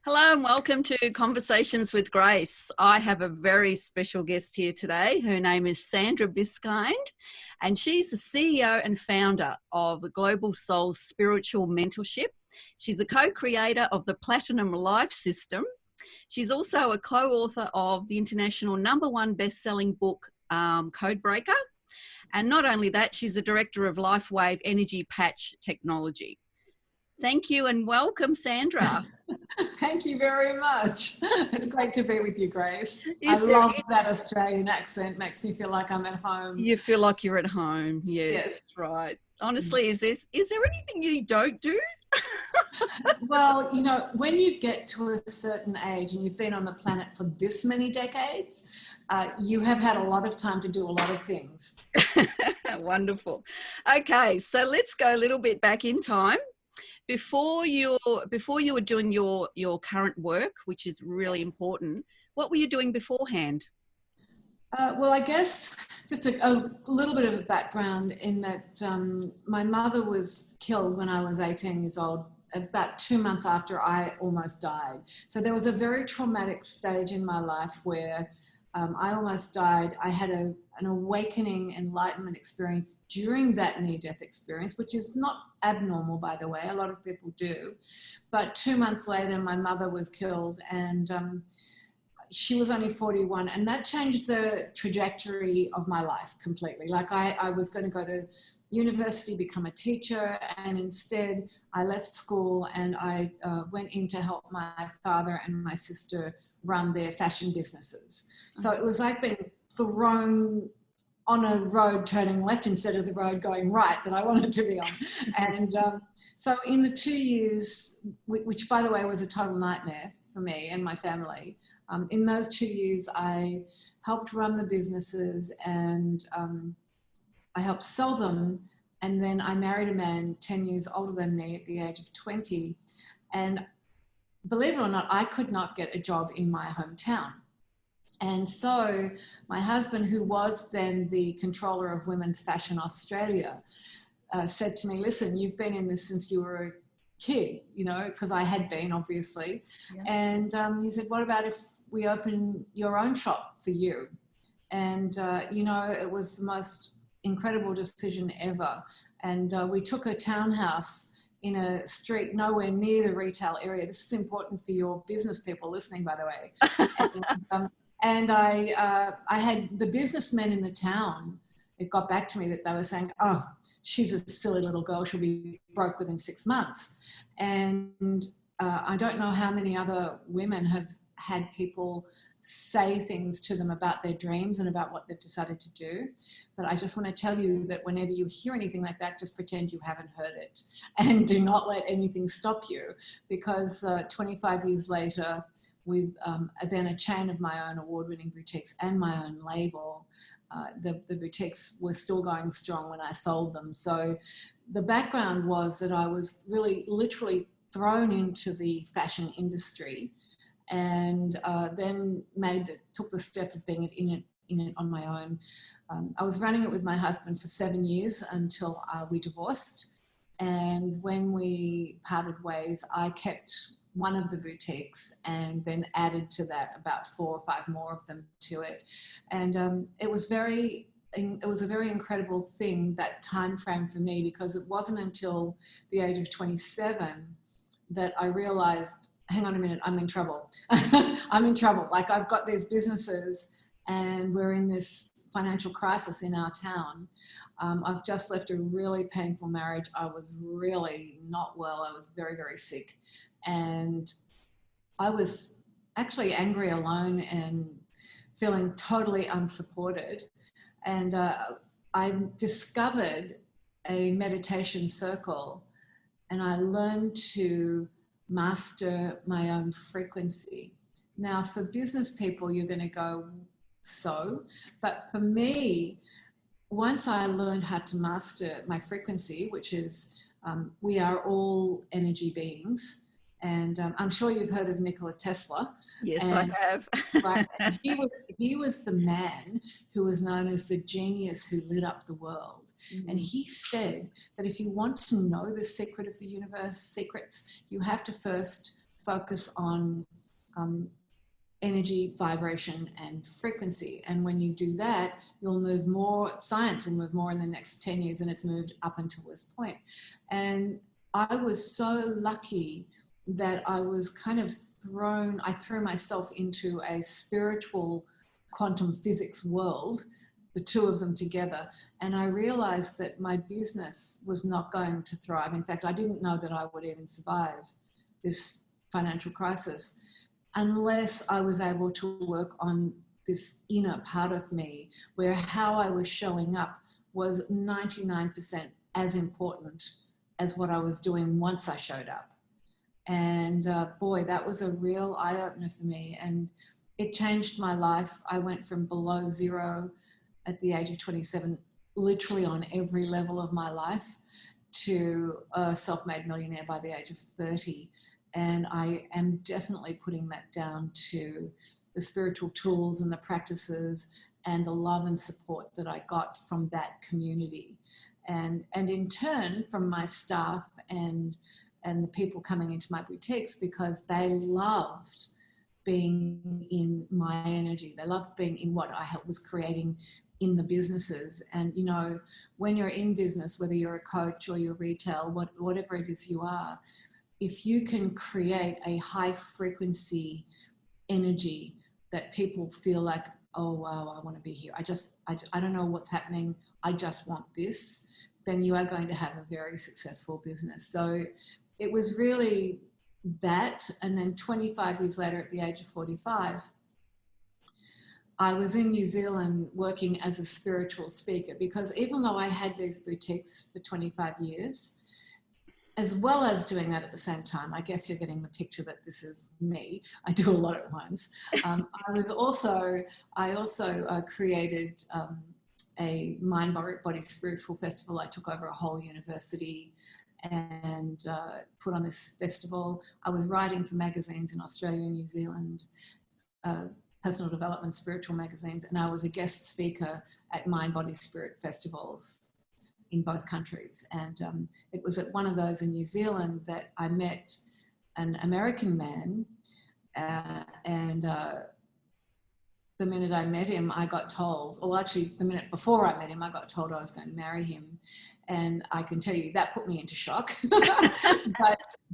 Hello and welcome to Conversations with Grace. I have a very special guest here today. Her name is Sandra Biskind, and she's the CEO and founder of the Global Soul Spiritual Mentorship. She's a co-creator of the Platinum Life System. She's also a co-author of the international #1 best-selling book, Codebreaker. And not only that, she's the director of LifeWave Energy Patch Technology. Thank you and welcome, Sandra. Thank you very much. It's great to be with you, Grace. I love that Australian accent. Makes me feel like I'm at home. You feel like you're at home. Yes, that's right. Honestly, is there anything you don't do? Well, you know, when you get to a certain age and you've been on the planet for this many decades, you have had a lot of time to do a lot of things. Wonderful. Okay, so let's go a little bit back in time. Before you were doing your current work, which is really important, what were you doing beforehand? Well, I guess just a little bit of a background in that my mother was killed when I was 18 years old, about 2 months after I almost died. So there was a very traumatic stage in my life where I almost died. I had an awakening enlightenment experience during that near-death experience, which is not abnormal, by the way. A lot of people do. But 2 months later, my mother was killed, and she was only 41, and that changed the trajectory of my life completely. Like I was going to go to university, become a teacher, and instead I left school and I went in to help my father and my sister run their fashion businesses. So it was like being thrown on a road turning left instead of the road going right that I wanted to be on. And so in the 2 years, which by the way was a total nightmare for me and my family, in those 2 years I helped run the businesses and I helped sell them. And then I married a man 10 years older than me at the age of 20. And believe it or not, I could not get a job in my hometown. And so my husband, who was then the controller of Women's Fashion Australia, said to me, listen, you've been in this since you were a kid, you know, because I had been, obviously. Yeah. And he said, what about if we open your own shop for you? And, you know, it was the most incredible decision ever. And we took a townhouse in a street nowhere near the retail area. This is important for your business people listening, by the way. And I had the businessmen in the town. It got back to me that they were saying, oh, she's a silly little girl. She'll be broke within 6 months. And I don't know how many other women have had people say things to them about their dreams and about what they've decided to do. But I just want to tell you that whenever you hear anything like that, just pretend you haven't heard it and do not let anything stop you, because 25 years later, with then a chain of my own award-winning boutiques and my own label, the boutiques were still going strong when I sold them. So the background was that I was really literally thrown into the fashion industry, and then took the step of being in it on my own. I was running it with my husband for 7 years until we divorced. And when we parted ways, I kept one of the boutiques and then added to that about 4 or 5 more of them to it. And it was a very incredible thing, that time frame for me, because it wasn't until the age of 27 that I realized, hang on a minute, I'm in trouble. I'm in trouble. Like, I've got these businesses and we're in this financial crisis in our town. I've just left a really painful marriage. I was really not well. I was very, very sick. And I was actually angry, alone, and feeling totally unsupported. And I discovered a meditation circle, and I learned to master my own frequency. Now, for business people, you're going to go, so, but for me, once I learned how to master my frequency, which is we are all energy beings, and I'm sure you've heard of Nikola Tesla. Yes, I have. Right, and he was the man who was known as the genius who lit up the world. Mm-hmm. And he said that if you want to know the secret of the universe, secrets, you have to first focus on energy, vibration, and frequency. And when you do that, you'll move more, science will move more in the next 10 years than it's moved up until this point. And I was so lucky that I was kind of I threw myself into a spiritual quantum physics world, the two of them together. And I realized that my business was not going to thrive. In fact, I didn't know that I would even survive this financial crisis unless I was able to work on this inner part of me where how I was showing up was 99% as important as what I was doing once I showed up. And boy, that was a real eye-opener for me. And it changed my life. I went from below zero at the age of 27, literally on every level of my life, to a self-made millionaire by the age of 30. And I am definitely putting that down to the spiritual tools and the practices and the love and support that I got from that community. And in turn from my staff and the people coming into my boutiques, because they loved being in my energy. They loved being in what I was creating in the businesses. And, you know, when you're in business, whether you're a coach or you're retail, whatever it is you are, if you can create a high frequency energy that people feel like, oh, wow, I want to be here. I don't know what's happening. I just want this. Then you are going to have a very successful business. So it was really that. And then 25 years later, at the age of 45, I was in New Zealand working as a spiritual speaker, because even though I had these boutiques for 25 years, as well as doing that at the same time, I guess you're getting the picture that this is me. I do a lot at once. I also created a mind, body, spiritual festival. I took over a whole university and put on this festival. I was writing for magazines in Australia and New Zealand, personal development, spiritual magazines, and I was a guest speaker at mind, body, spirit festivals in both countries. And it was at one of those in New Zealand that I met an American man, and the minute I met him, I got told, or actually the minute before I met him, I got told I was going to marry him. And I can tell you that put me into shock.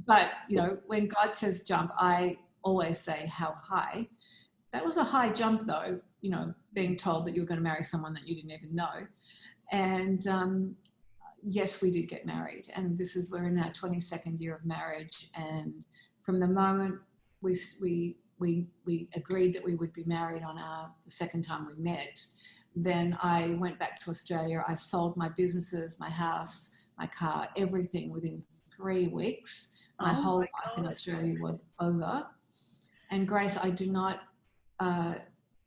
but you know, when God says jump, I always say how high. That was a high jump though, you know, being told that you were going to marry someone that you didn't even know. And yes, we did get married, and we're in our 22nd year of marriage. And from the moment we agreed that we would be married on the second time we met, then I went back to Australia. I sold my businesses, my house, my car, everything within 3 weeks. My whole life in Australia was over. And Grace, I do not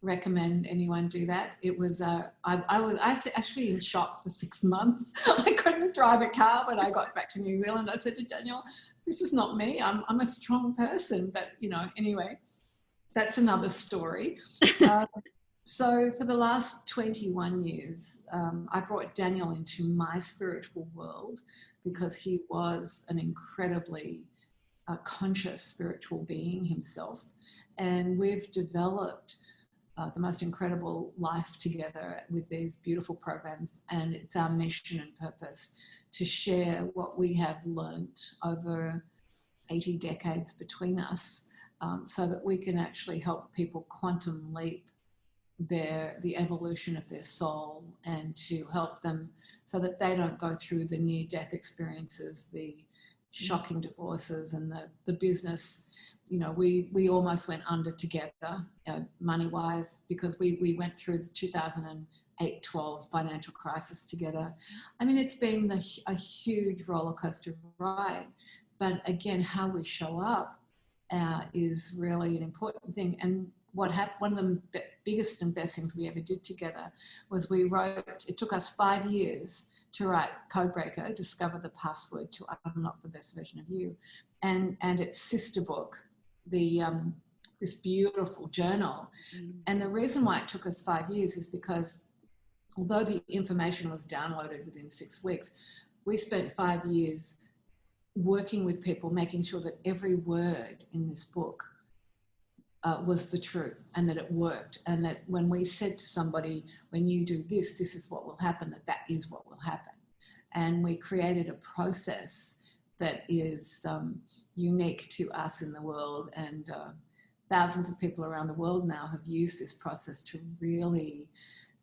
recommend anyone do that. It was I was actually in shock for 6 months. I couldn't drive a car when I got back to New Zealand. I said to Daniel, this is not me. I'm a strong person, but you know, anyway, that's another story. So for the last 21 years, I brought Daniel into my spiritual world because he was an incredibly conscious spiritual being himself. And we've developed the most incredible life together with these beautiful programs. And it's our mission and purpose to share what we have learnt over 80 decades between us, so that we can actually help people quantum leap the evolution of their soul, and to help them so that they don't go through the near-death experiences, the shocking divorces, and the business. You know, we almost went under together, money-wise, because we went through the 2008-12 financial crisis together. I mean, it's been a huge roller coaster ride, but again, how we show up is really an important thing. And what happened, one of the biggest and best things we ever did together was it took us 5 years to write Codebreaker, Discover the Password to Unlock the Best Version of You, and its sister book, this beautiful journal. And the reason why it took us 5 years is because although the information was downloaded within 6 weeks, we spent 5 years working with people, making sure that every word in this book was the truth, and that it worked, and that when we said to somebody, when you do this, this is what will happen, that is what will happen. And we created a process that is unique to us in the world, and thousands of people around the world now have used this process to really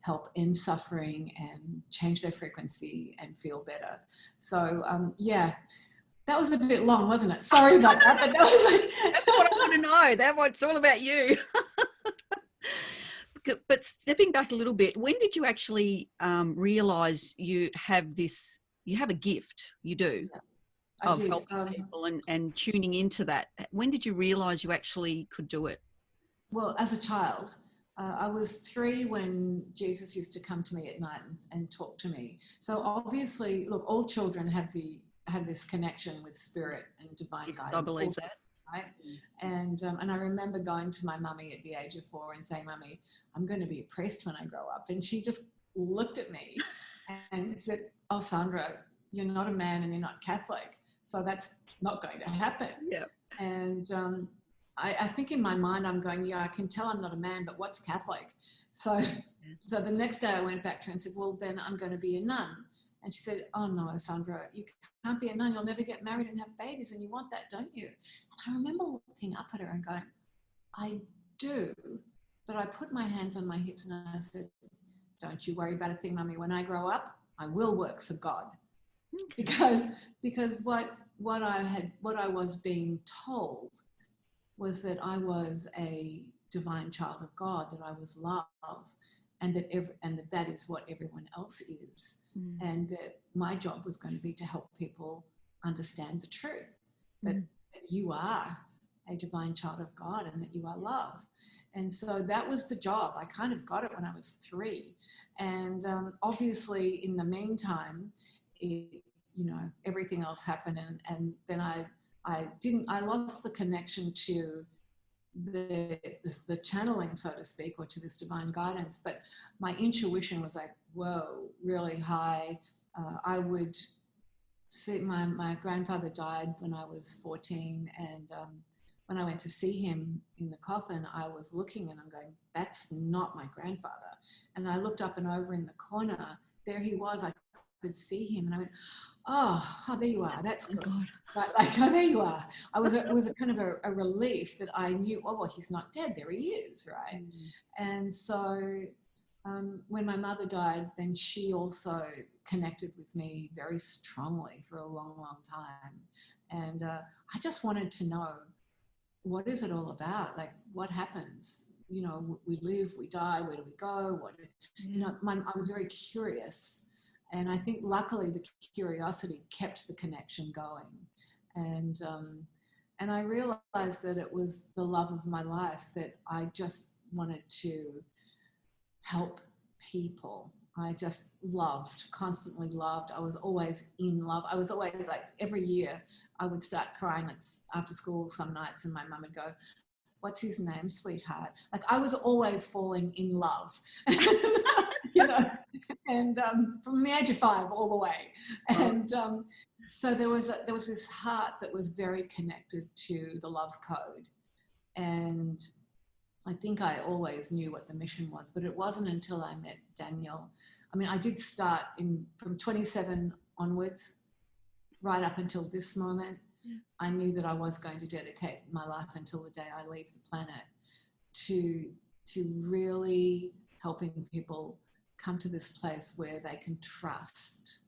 help end suffering and change their frequency and feel better. So yeah, that was a bit long, wasn't it? Sorry about that, but that was like... That's what I want to know. It's all about you. But stepping back a little bit, when did you actually realize you have a gift, you do, of helping people and tuning into that? When did you realize you actually could do it? Well, as a child. I was 3 when Jesus used to come to me at night and talk to me. So obviously, look, all children have this connection with spirit and divine guidance. I believe that. Right? And I remember going to my mummy at the age of 4 and saying, "Mummy, I'm going to be a priest when I grow up." And she just looked at me and said, "Oh, Sandra, you're not a man and you're not Catholic, so that's not going to happen." Yeah. And I think in my mind I'm going, yeah, I can tell I'm not a man, but what's Catholic? So the next day I went back to her and said, "Well, then I'm going to be a nun." And she said, "Oh no, Sandra, you can't be a nun. You'll never get married and have babies, and you want that, don't you?" And I remember looking up at her and going, "I do." But I put my hands on my hips and I said, "Don't you worry about a thing, Mummy. When I grow up, I will work for God." Because what I was being told was that I was a divine child of God, that I was love, and that is what everyone else is, and that my job was going to be to help people understand the truth, that you are a divine child of God and that you are love. And so that was the job. I kind of got it when I was 3, and obviously in the meantime, everything else happened, and then I lost the connection to the channeling, so to speak, or to this divine guidance. But my intuition was like, whoa, really high. I would see my grandfather died when I was 14, and when I went to see him in the coffin, I was looking and I'm going, that's not my grandfather. And I looked up and over in the corner, there he was. I could see him, and I went, oh, there you are. That's good. God. Right, like, oh, there you are. It was a kind of a relief that I knew, oh, well, he's not dead. There he is, right? And so when my mother died, then she also connected with me very strongly for a long, long time. And I just wanted to know, what is it all about? Like, what happens? We live, we die, where do we go? I was very curious. And I think luckily the curiosity kept the connection going. And I realized that it was the love of my life, that I just wanted to help people. I just constantly loved. I was always in love. I was always like, every year I would start crying after school some nights, and my mum would go, "What's his name, sweetheart?" Like, I was always falling in love. And from the age of 5 all the way. And so there was this heart that was very connected to the love code. And I think I always knew what the mission was, but it wasn't until I met Daniel. I mean, I did start from 27 onwards, right up until this moment. I knew that I was going to dedicate my life until the day I leave the planet to really helping people come to this place where they can trust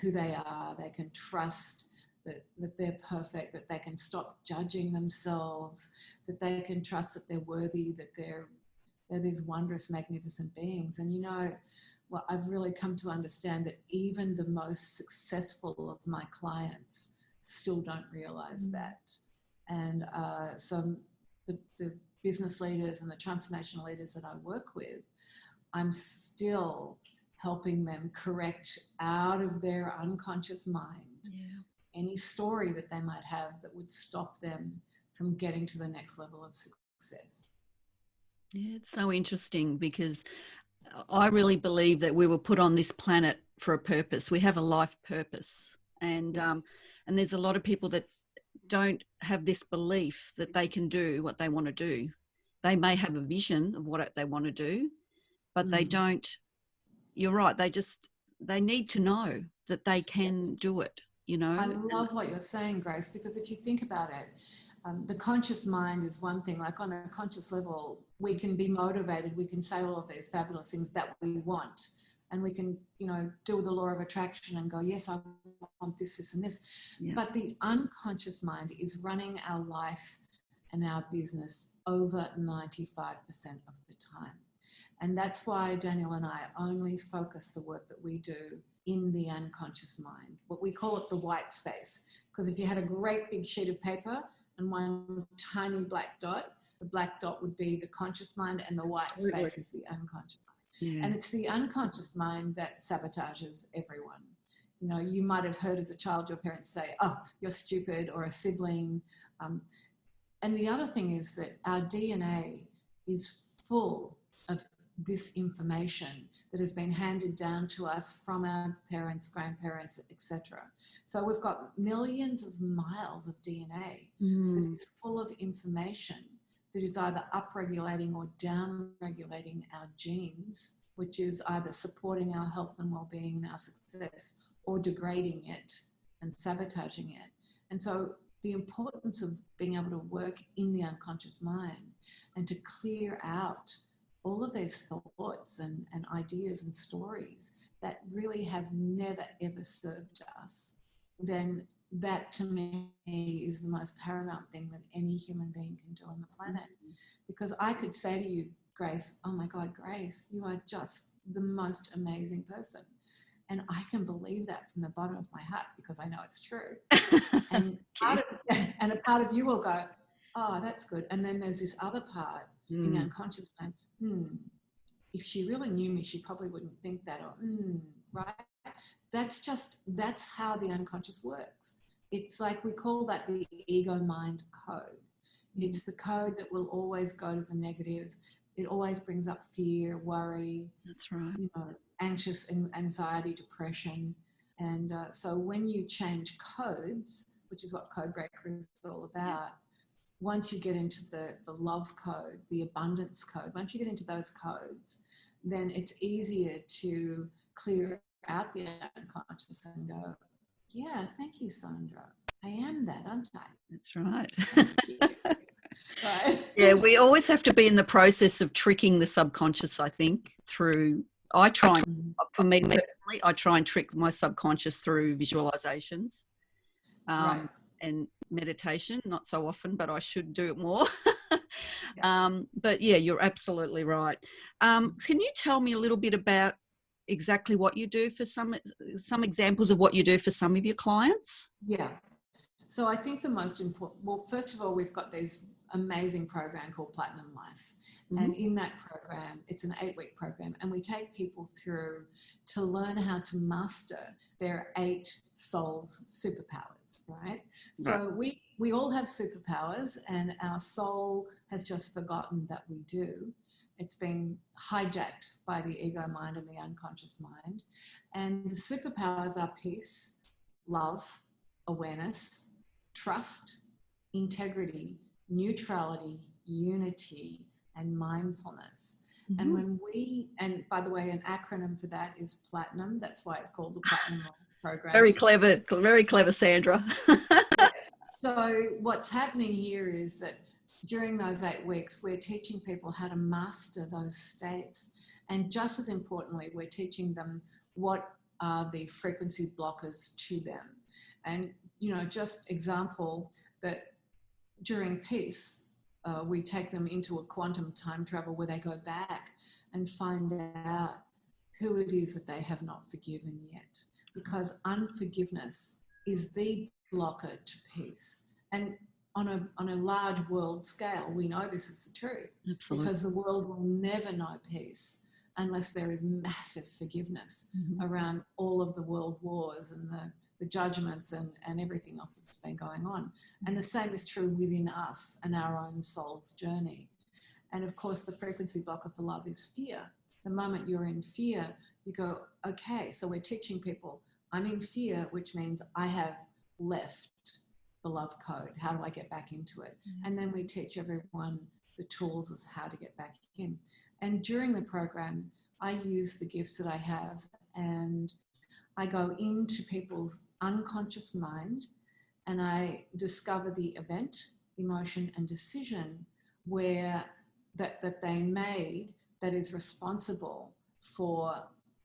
who they are. They can trust that they're perfect, that they can stop judging themselves, that they can trust that they're worthy, that they're these wondrous, magnificent beings. And well, I've really come to understand that even the most successful of my clients still don't realize that. And so the business leaders and the transformational leaders that I work with, I'm still helping them correct out of their unconscious mind any story that they might have that would stop them from getting to the next level of success. Yeah, it's so interesting, because I really believe that we were put on this planet for a purpose. We have a life purpose. And there's a lot of people that don't have this belief that they can do what they want to do. They may have a vision of what they want to do, but they don't. You're right. They need to know that they can do it, you know. I love what you're saying, Grace, because if you think about it, the conscious mind is one thing. Like on a conscious level, we can be motivated. We can say all of these fabulous things that we want. And we can, do the law of attraction and go, yes, I want this, this, and this. Yeah. But the unconscious mind is running our life and our business over 95% of the time. And that's why Daniel and I only focus the work that we do in the unconscious mind. What we call it the white space. Because if you had a great big sheet of paper and one tiny black dot, the black dot would be the conscious mind and the white space is the unconscious mind. Yeah. And it's the unconscious mind that sabotages everyone. You might have heard as a child your parents say, oh, you're stupid, or a sibling. And the other thing is that our DNA is full of this information that has been handed down to us from our parents, grandparents, etc. So we've got millions of miles of DNA that is full of information that is either upregulating or downregulating our genes, which is either supporting our health and well-being and our success, or degrading it and sabotaging it. And so the importance of being able to work in the unconscious mind and to clear out all of these thoughts and ideas and stories that really have never, ever served us, then that to me is the most paramount thing that any human being can do on the planet. Because I could say to you, Grace, oh my God, Grace, you are just the most amazing person. And I can believe that from the bottom of my heart because I know it's true. And a part of you will go, oh, that's good. And then there's this other part in the unconscious mind, if she really knew me, she probably wouldn't think that, or right? That's how the unconscious works. It's like we call that the ego mind code. It's the code that will always go to the negative. It always brings up fear, worry. That's right. Anxious, anxiety, depression. And so when you change codes, which is what Code Breaker is all about, once you get into the love code, the abundance code, once you get into those codes, then it's easier to clear out the unconscious and go, yeah, thank you, Sandra. I am that, aren't I? That's right. Right. Yeah, we always have to be in the process of tricking the subconscious, I think, through, for me personally, I try and trick my subconscious through visualizations and meditation, not so often, but I should do it more. But yeah, you're absolutely right. Can you tell me a little bit about exactly what you do for some examples of what you do for some of your clients? Yeah. So I think the most important, well, first of all, we've got this amazing program called Platinum Life. And in that program, it's an 8-week program, and we take people through to learn how to master their 8 souls superpowers, right? So we all have superpowers, and our soul has just forgotten that we do. It's been hijacked by the ego mind and the unconscious mind. And the superpowers are peace, love, awareness, trust, integrity, neutrality, unity, and mindfulness. And and by the way, an acronym for that is Platinum. That's why it's called the Platinum Program. Very clever, Sandra. So what's happening here is that during those 8 weeks, we're teaching people how to master those states. And just as importantly, we're teaching them what are the frequency blockers to them. And, just example that during peace, we take them into a quantum time travel where they go back and find out who it is that they have not forgiven yet. Because unforgiveness is the blocker to peace. And on a large world scale, we know this is the truth. Absolutely. Because the world will never know peace unless there is massive forgiveness around all of the world wars and the judgments and everything else that's been going on. And the same is true within us and our own soul's journey. And of course, the frequency blocker for love is fear. The moment you're in fear, you go, okay, so we're teaching people I'm in fear, which means I have left the love code. How do I get back into it? And then we teach everyone the tools as how to get back in. And during the program, I use the gifts that I have, and I go into people's unconscious mind and I discover the event, emotion, and decision where that they made that is responsible for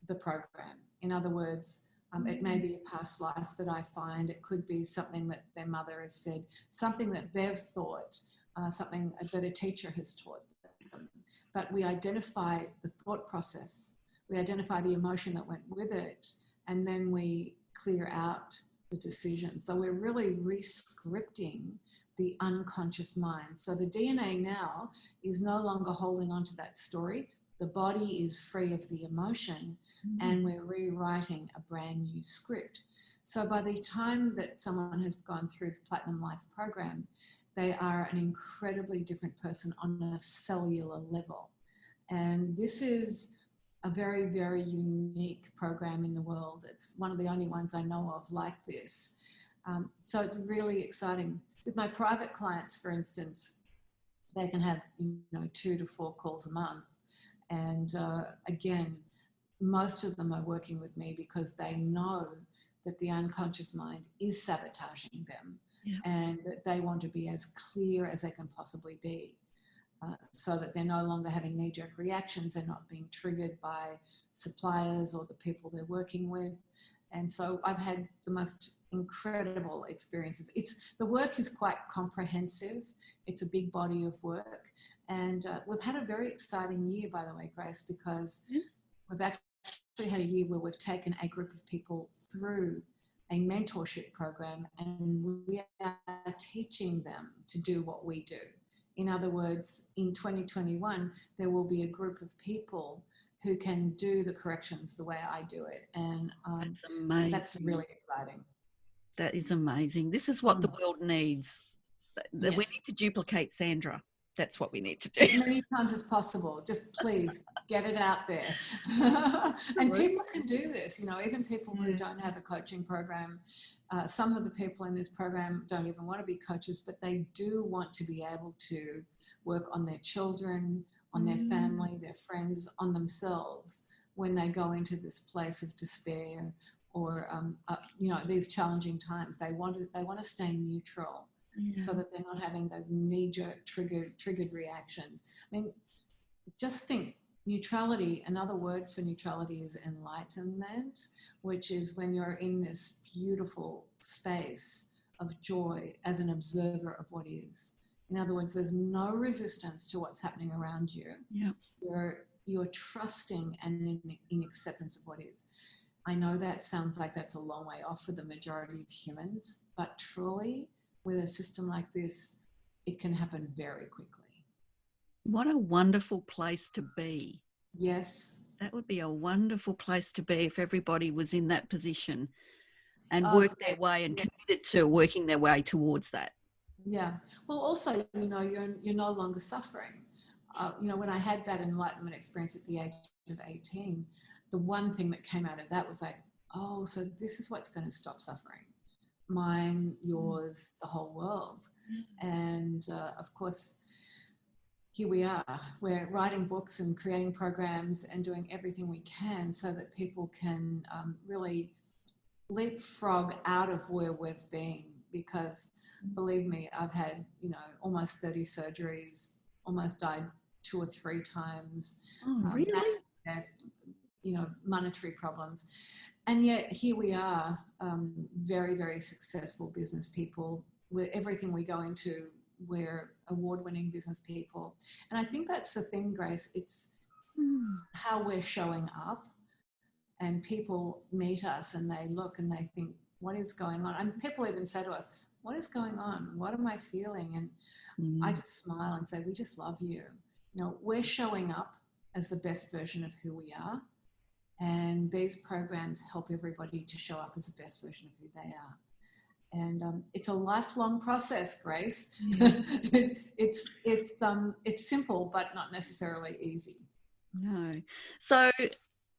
the program. In other words, it may be a past life that I find. It could be something that their mother has said, something that they've thought, something that a teacher has taught them. But we identify the thought process, we identify the emotion that went with it, and then we clear out the decision. So we're really re-scripting the unconscious mind. So the DNA now is no longer holding on to that story. The body is free of the emotion, and we're rewriting a brand new script. So by the time that someone has gone through the Platinum Life program, they are an incredibly different person on a cellular level. And this is a very, very unique program in the world. It's one of the only ones I know of like this. So it's really exciting. With my private clients, for instance, they can have 2 to 4 calls a month. And again, most of them are working with me because they know that the unconscious mind is sabotaging them, and that they want to be as clear as they can possibly be, so that they're no longer having knee-jerk reactions. They're not being triggered by suppliers or the people they're working with. And so I've had the most incredible experiences. The work is quite comprehensive. It's a big body of work. And we've had a very exciting year, by the way, Grace, because we've actually had a year where we've taken a group of people through a mentorship program, and we are teaching them to do what we do. In other words, in 2021, there will be a group of people who can do the corrections the way I do it. And that's amazing. That's really exciting. That is amazing. This is what the world needs. We need to duplicate Sandra. That's what we need to do. As many times as possible. Just please get it out there. And people can do this, even people who don't have a coaching program. Some of the people in this program don't even want to be coaches, but they do want to be able to work on their children, on their family, their friends, on themselves when they go into this place of despair or, these challenging times. They want to stay neutral. So that they're not having those knee-jerk triggered reactions. I mean, just think, neutrality, another word for neutrality is enlightenment, which is when you're in this beautiful space of joy as an observer of what is. In other words, there's no resistance to what's happening around you. You're trusting and in acceptance of what is. I know that sounds like that's a long way off for the majority of humans, but truly, with a system like this, it can happen very quickly. What a wonderful place to be. Yes. That would be a wonderful place to be if everybody was in that position and worked their way and committed to working their way towards that. Yeah. Well, also, you're no longer suffering. When I had that enlightenment experience at the age of 18, the one thing that came out of that was like, oh, so this is what's going to stop suffering. Mine, yours, the whole world. And of course, here we are. We're writing books and creating programs and doing everything we can so that people can really leapfrog out of where we've been. Because believe me, I've had, almost 30 surgeries, almost died 2 or 3 times. Oh, really? Death, monetary problems. And yet here we are, very, very successful business people. Everything we go into, we're award-winning business people. And I think that's the thing, Grace. It's how we're showing up. And people meet us and they look and they think, what is going on? And people even say to us, what is going on? What am I feeling? And I just smile and say, we just love you. We're showing up as the best version of who we are. And these programs help everybody to show up as the best version of who they are. And it's a lifelong process, Grace. It's simple, but not necessarily easy. No. So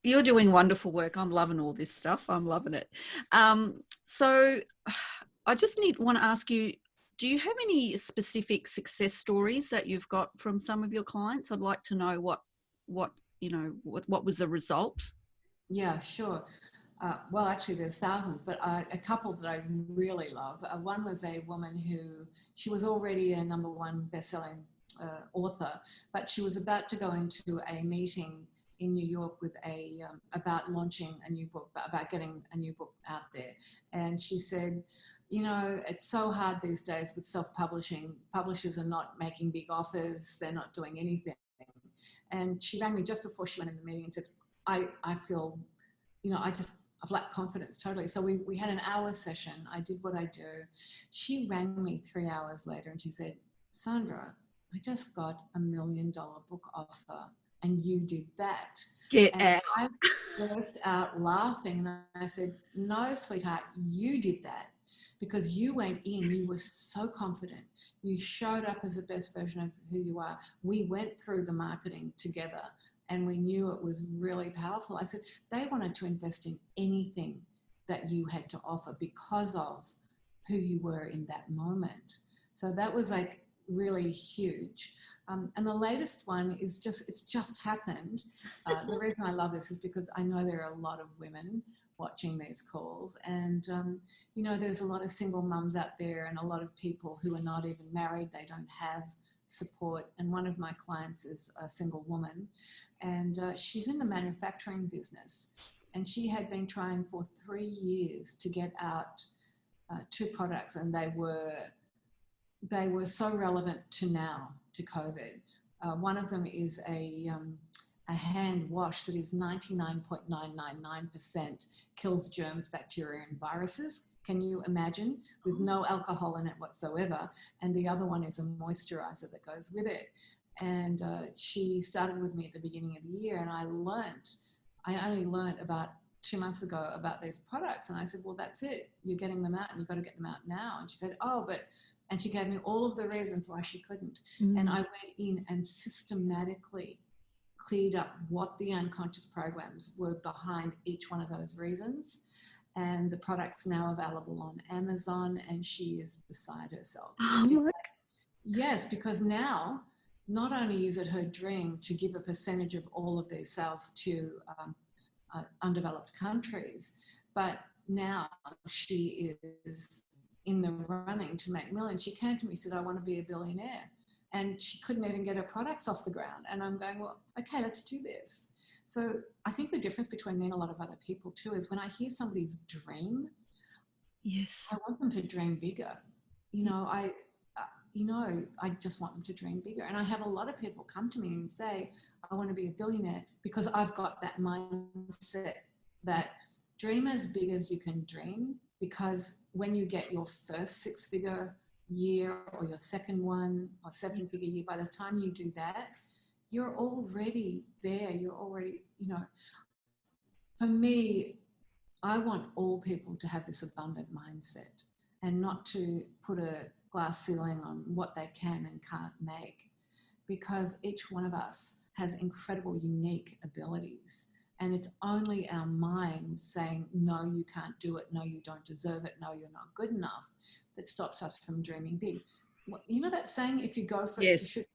You're doing wonderful work. I'm loving all this stuff. I'm loving it. So I just want to ask you, do you have any specific success stories that you've got from some of your clients? I'd like to know what what was the result? Yeah, sure. Well, actually, there's thousands, but a couple that I really love. One was a woman who, she was already a #1 best-selling author, but she was about to go into a meeting in New York with about launching a new book, about getting a new book out there. And she said, it's so hard these days with self-publishing. Publishers are not making big offers. They're not doing anything. And she rang me just before she went in the meeting and said, I feel, I've lacked confidence totally. So we had an hour session. I did what I do. She rang me 3 hours later and she said, Sandra, I just got $1 million book offer and you did that. Get And out. I burst out laughing and I said, no, sweetheart, you did that because you went in, you were so confident. You showed up as the best version of who you are. We went through the marketing together and we knew it was really powerful. I said, they wanted to invest in anything that you had to offer because of who you were in that moment. So that was like really huge. And the latest one is it's just happened. The reason I love this is because I know there are a lot of women watching these calls and there's a lot of single mums out there and a lot of people who are not even married. They don't have support. And one of my clients is a single woman and she's in the manufacturing business and she had been trying for 3 years to get out 2 products and they were so relevant to now, to COVID. One of them is a hand wash that is 99.999% kills germs, bacteria, and viruses. Can you imagine? With no alcohol in it whatsoever. And the other one is a moisturizer that goes with it. And she started with me at the beginning of the year, and I only learned about 2 months ago about these products. And I said, well, that's it. You're getting them out and you've got to get them out now. And she said, and she gave me all of the reasons why she couldn't. And I went in and systematically cleared up what the unconscious programs were behind each one of those reasons. And the product's now available on Amazon and she is beside herself. Oh my. Yes, because now not only is it her dream to give a percentage of all of these sales to undeveloped countries, but now she is in the running to make millions. She came to me and said, I want to be a billionaire. And she couldn't even get her products off the ground. And I'm going, well, okay, let's do this. So I think the difference between me and a lot of other people too is when I hear somebody's dream, Yes, I want them to dream bigger. I just want them to dream bigger. And I have a lot of people come to me and say, I want to be a billionaire because I've got that mindset that dream as big as you can dream, because when you get your first 6-figure year or your second one or 7-figure year, by the time you do that, you're already there. You're already, for me, I want all people to have this abundant mindset and not to put a glass ceiling on what they can and can't make, because each one of us has incredible, unique abilities. And it's only our mind saying, no, you can't do it. No, you don't deserve it. No, you're not good enough, that stops us from dreaming big. You know that saying, if you go for it, if you shoot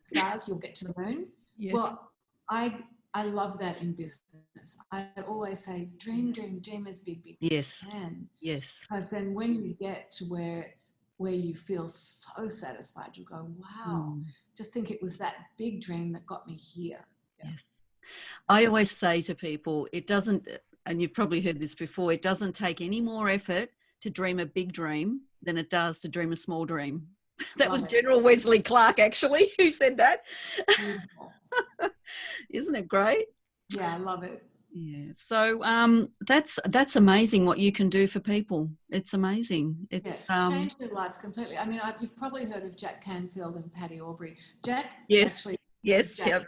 stars, you'll get to the moon? Yes. Well, I love that in business. I always say, dream as big Yes. as you can. Yes. Because then when you get to where you feel so satisfied, you go, wow, just think it was that big dream that got me here. Yeah. Yes. I always say to people, it doesn't, and you've probably heard this before, it doesn't take any more effort to dream a big dream than it does to dream a small dream. That was General Wesley Clark, actually, who said that. Isn't it great? Yeah, I love it. Yeah. So that's amazing what you can do for people. It's amazing. It's changed their lives completely. I mean, you've probably heard of Jack Canfield and Patty Aubrey. Jack, yes, actually, yes, Jack,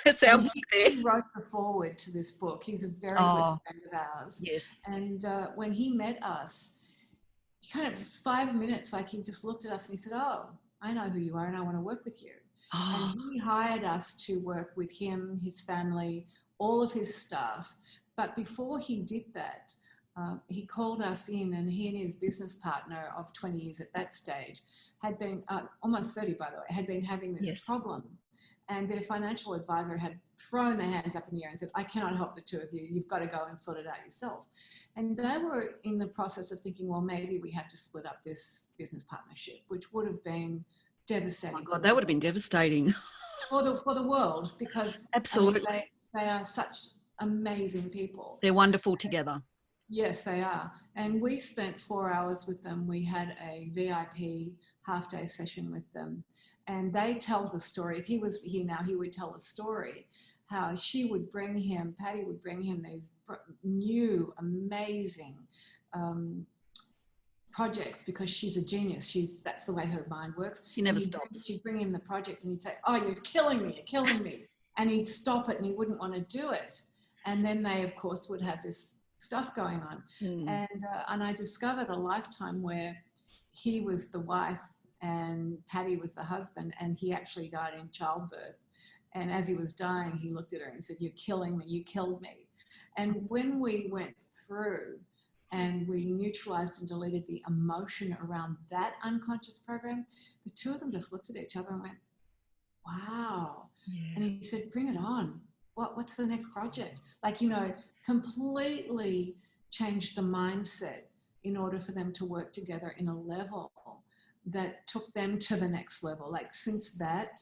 it's our book there. He wrote the foreword to this book. He's a very good friend of ours. Yes. And when he met us, he kind of 5 minutes, like he just looked at us and he said, "Oh, I know who you are, and I want to work with you." And he hired us to work with him, his family, all of his staff. But before he did that, he called us in, and he and his business partner of 20 years at that stage had been, almost 30 by the way, had been having this Yes. problem. And their financial advisor had thrown their hands up in the air and said, I cannot help the two of you. You've got to go and sort it out yourself. And they were in the process of thinking, well, maybe we have to split up this business partnership, which would have been devastating. Oh my God, that would have been devastating. For the world, because Absolutely. I mean, they are such amazing people. They're wonderful together. Yes, they are. And we spent 4 hours with them. We had a VIP half-day session with them. And they tell the story. If he was here now, he would tell the story, how she would bring him, Patty would bring him these new, amazing projects, because she's a genius. That's the way her mind works. She never stops. She'd bring him the project and he'd say, oh, you're killing me. And he'd stop it and he wouldn't want to do it. And then they, of course, would have this stuff going on. And I discovered a lifetime where he was the wife and Patty was the husband, and he actually died in childbirth. And as he was dying, he looked at her and said, you're killing me, you killed me. And when we went through and we neutralized and deleted the emotion around that unconscious program, the two of them just looked at each other and went, wow. Yeah. And he said, bring it on. What's the next project? Like, completely changed the mindset in order for them to work together in a level that took them to the next level. Like, since that,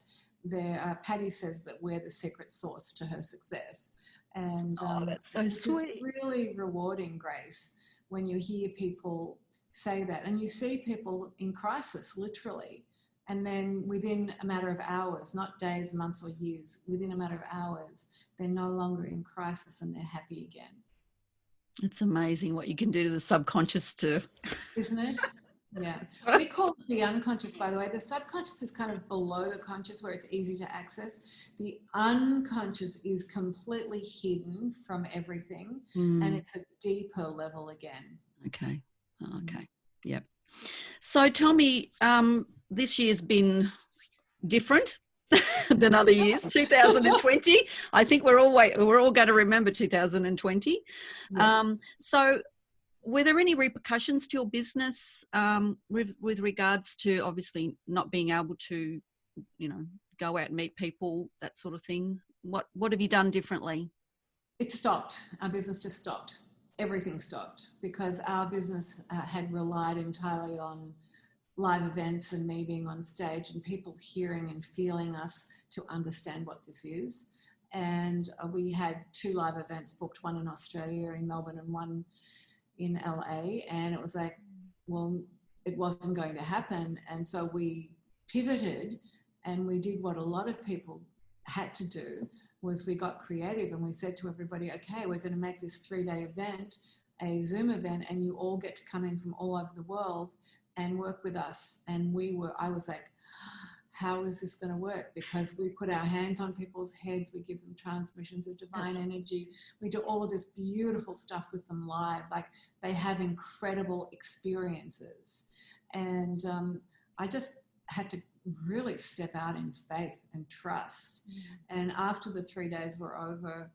Patty says that we're the secret sauce to her success. And that's so sweet. It's really rewarding, Grace, when you hear people say that, and you see people in crisis, literally. And then within a matter of hours, not days, months or years, within a matter of hours, they're no longer in crisis and they're happy again. It's amazing what you can do to the subconscious too. Isn't it? Yeah. We call it the unconscious, by the way. The subconscious is kind of below the conscious, where it's easy to access. The unconscious is completely hidden from everything, and it's a deeper level again. Okay. Yep. So tell me, this year's been different than other years. 2020. I think we're all going to remember 2020. Yes. So were there any repercussions to your business with regards to obviously not being able to, go out and meet people, that sort of thing? What have you done differently? It stopped. Our business just stopped. Everything stopped, because our business had relied entirely on live events and me being on stage and people hearing and feeling us to understand what this is. And we had 2 live events booked, one in Australia, in Melbourne, and one in LA. And it was like, well, it wasn't going to happen. And so we pivoted and we did what a lot of people had to do, was we got creative and we said to everybody, okay, we're going to make this 3-day event a Zoom event, and you all get to come in from all over the world and work with us. And I was like, how is this going to work? Because we put our hands on people's heads, we give them transmissions of divine energy, we do all of this beautiful stuff with them live. Like, they have incredible experiences. And I just had to really step out in faith and trust. And after the 3 days were over,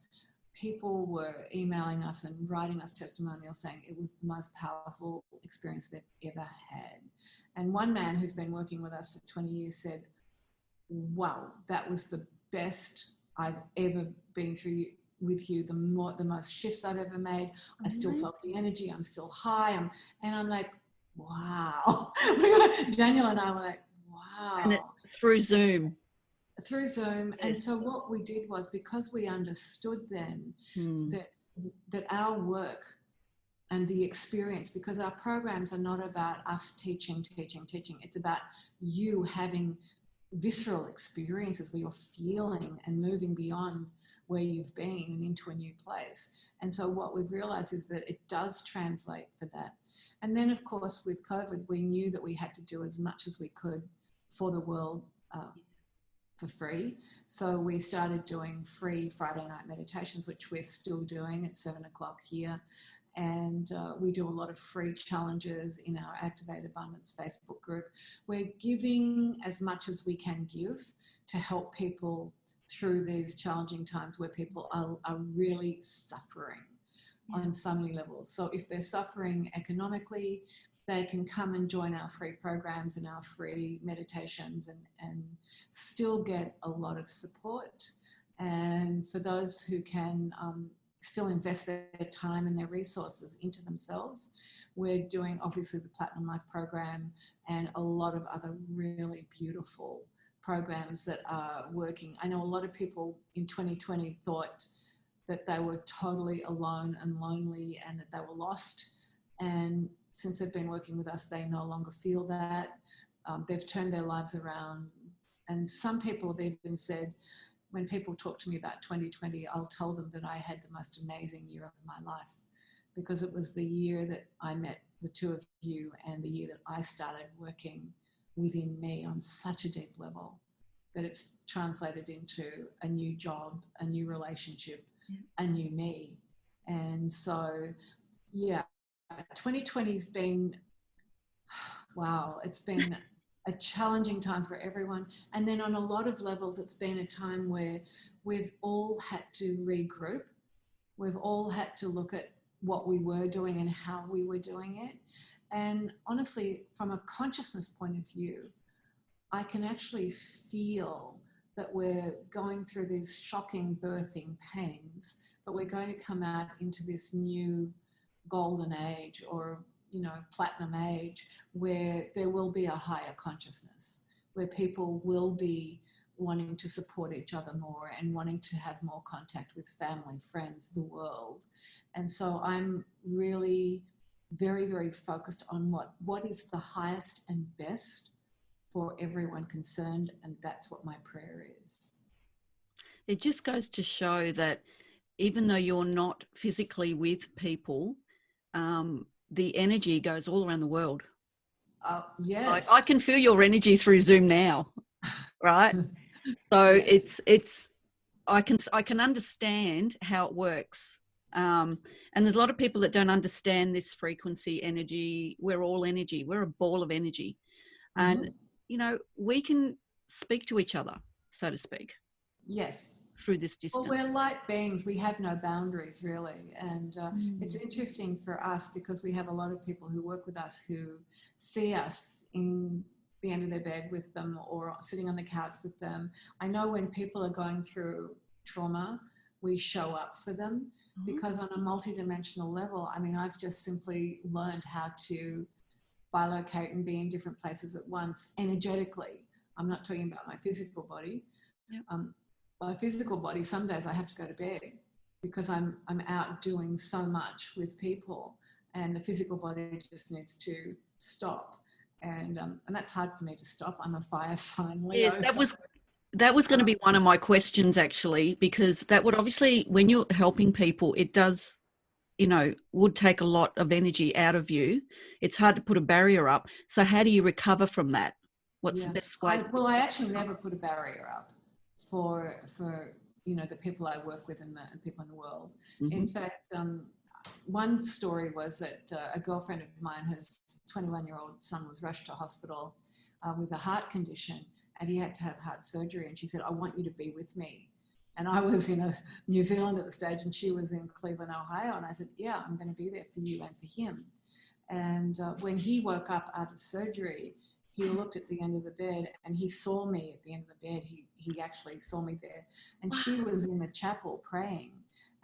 people were emailing us and writing us testimonials saying it was the most powerful experience they've ever had. And one man who's been working with us for 20 years said, wow, that was the best I've ever been through with you, the most shifts I've ever made. I still felt the energy, I'm still high. And I'm like, wow. Daniel and I were like, wow. And through Zoom. Through Zoom. Yes. And so what we did was, because we understood then that our work and the experience, because our programs are not about us teaching. It's about you having visceral experiences where you're feeling and moving beyond where you've been and into a new place. And so what we've realized is that it does translate for that. And then, of course, with COVID, we knew that we had to do as much as we could for the world for free. So we started doing free Friday night meditations, which we're still doing at 7 o'clock here. And we do a lot of free challenges in our Activate Abundance Facebook group. We're giving as much as we can give to help people through these challenging times where people are really suffering on so many levels. So if they're suffering economically, they can come and join our free programs and our free meditations and still get a lot of support. And for those who can still invest their time and their resources into themselves, we're doing obviously the Platinum Life program and a lot of other really beautiful programs that are working. I know a lot of people in 2020 thought that they were totally alone and lonely and that they were lost. And since they've been working with us, they no longer feel that. They've turned their lives around. And some people have even said, when people talk to me about 2020, I'll tell them that I had the most amazing year of my life, because it was the year that I met the two of you and the year that I started working within me on such a deep level that it's translated into a new job, a new relationship, a new me. And so, yeah, 2020's been, wow, it's been a challenging time for everyone. And then on a lot of levels, it's been a time where we've all had to regroup. We've all had to look at what we were doing and how we were doing it. And honestly, from a consciousness point of view, I can actually feel that we're going through these shocking birthing pains, but we're going to come out into this new golden age, or platinum age, where there will be a higher consciousness, where people will be wanting to support each other more and wanting to have more contact with family, friends, the world. And so I'm really very, very focused on what is the highest and best for everyone concerned, and that's what my prayer is. It just goes to show that even though you're not physically with people, the energy goes all around the world. Yes. I can feel your energy through Zoom now, right? So Yes. it's I can understand how it works. And there's a lot of people that don't understand this frequency energy. We're all energy. We're a ball of energy. Mm-hmm. And, we can speak to each other, so to speak. Yes. Through this distance. Well, we're light beings. We have no boundaries, really. And it's interesting for us because we have a lot of people who work with us who see us in the end of their bed with them or sitting on the couch with them. I know when people are going through trauma, we show up for them because on a multidimensional level, I mean, I've just simply learned how to bilocate and be in different places at once energetically. I'm not talking about my physical body. Yep. My physical body, some days I have to go to bed because I'm out doing so much with people, and the physical body just needs to stop. And that's hard for me to stop. I'm a fire sign, Leo. Yes, that was going to be one of my questions, actually, because that would obviously, when you're helping people, it does, would take a lot of energy out of you. It's hard to put a barrier up. So how do you recover from that? What's the best way? I actually never put a barrier up for the people I work with and the people in the world. Mm-hmm. In fact, one story was that a girlfriend of mine, her 21-year-old son was rushed to hospital with a heart condition, and he had to have heart surgery. And she said, "I want you to be with me." And I was in New Zealand at the stage, and she was in Cleveland, Ohio. And I said, "Yeah, I'm going to be there for you and for him." And when he woke up out of surgery, he looked at the end of the bed and he saw me at the end of the bed. He actually saw me there. And she was in the chapel praying.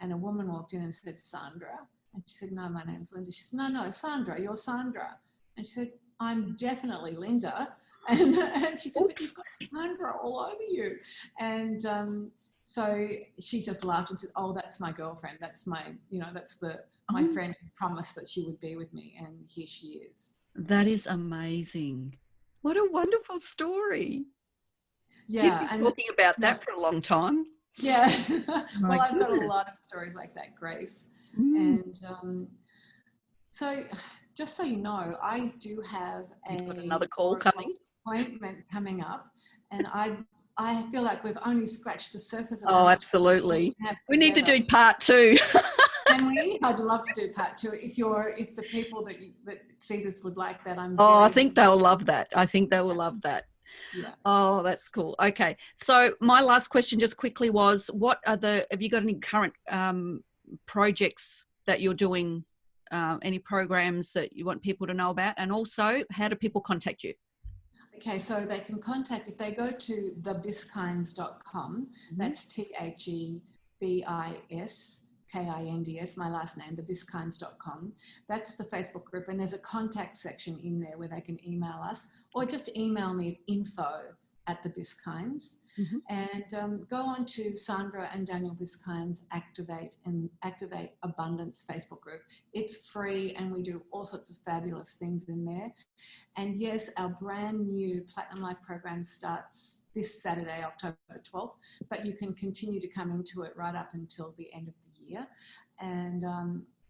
And a woman walked in and said, "Sandra." And she said, "No, my name's Linda." She said, "No, Sandra, you're Sandra." And she said, "I'm definitely Linda." And she said, "But you've got Sandra all over you." And so she just laughed and said, "Oh, that's my girlfriend. That's my friend who promised that she would be with me. And here she is." That is amazing. What a wonderful story. Yeah. You've been talking about that for a long time. Yeah. Well, I've got a lot of stories like that, Grace. And so just so you know, I do have another call coming. Appointment coming up, and I feel like we've only scratched the surface of absolutely. We need to do part 2. Can we? I'd love to do part 2. If the people that see this would like that, I think they'll love that. I think they will love that. Yeah. Oh, that's cool. Okay. So my last question just quickly was, have you got any current projects that you're doing, any programs that you want people to know about? And also, how do people contact you? Okay, so they can contact, if they go to thebiskinds.com, that's THEBISKINDS, my last name, thebiskinds.com. That's the Facebook group, and there's a contact section in there where they can email us, or just email me at info@thebiskinds. And go on to Sandra and Daniel Biskind's Activate Abundance Facebook group. It's free, and we do all sorts of fabulous things in there. And yes, our brand new Platinum Life program starts this Saturday, October 12th, but you can continue to come into it right up until the end of the year. And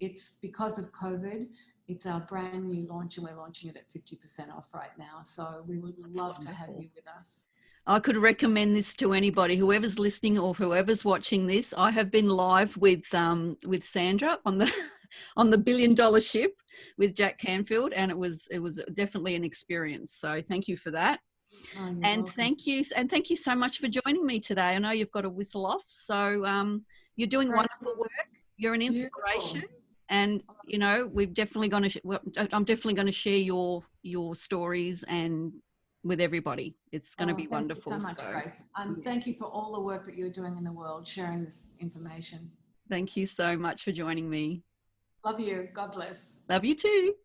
it's because of COVID, it's our brand new launch, and we're launching it at 50% off right now. So we would love to have you with us. I could recommend this to anybody, whoever's listening or whoever's watching this. I have been live with Sandra on the on the $1 billion ship with Jack Canfield, and it was definitely an experience. So thank you for that. Oh, you're and welcome. thank you so much for joining me today. I know you've got to whistle off, so you're doing wonderful work. You're an inspiration. Beautiful. And you know, I'm definitely going to share your stories and with everybody. It's going to be wonderful. Thank you so much, Grace. Thank you for all the work that you're doing in the world, sharing this information. Thank you so much for joining me. Love you. God bless. Love you too.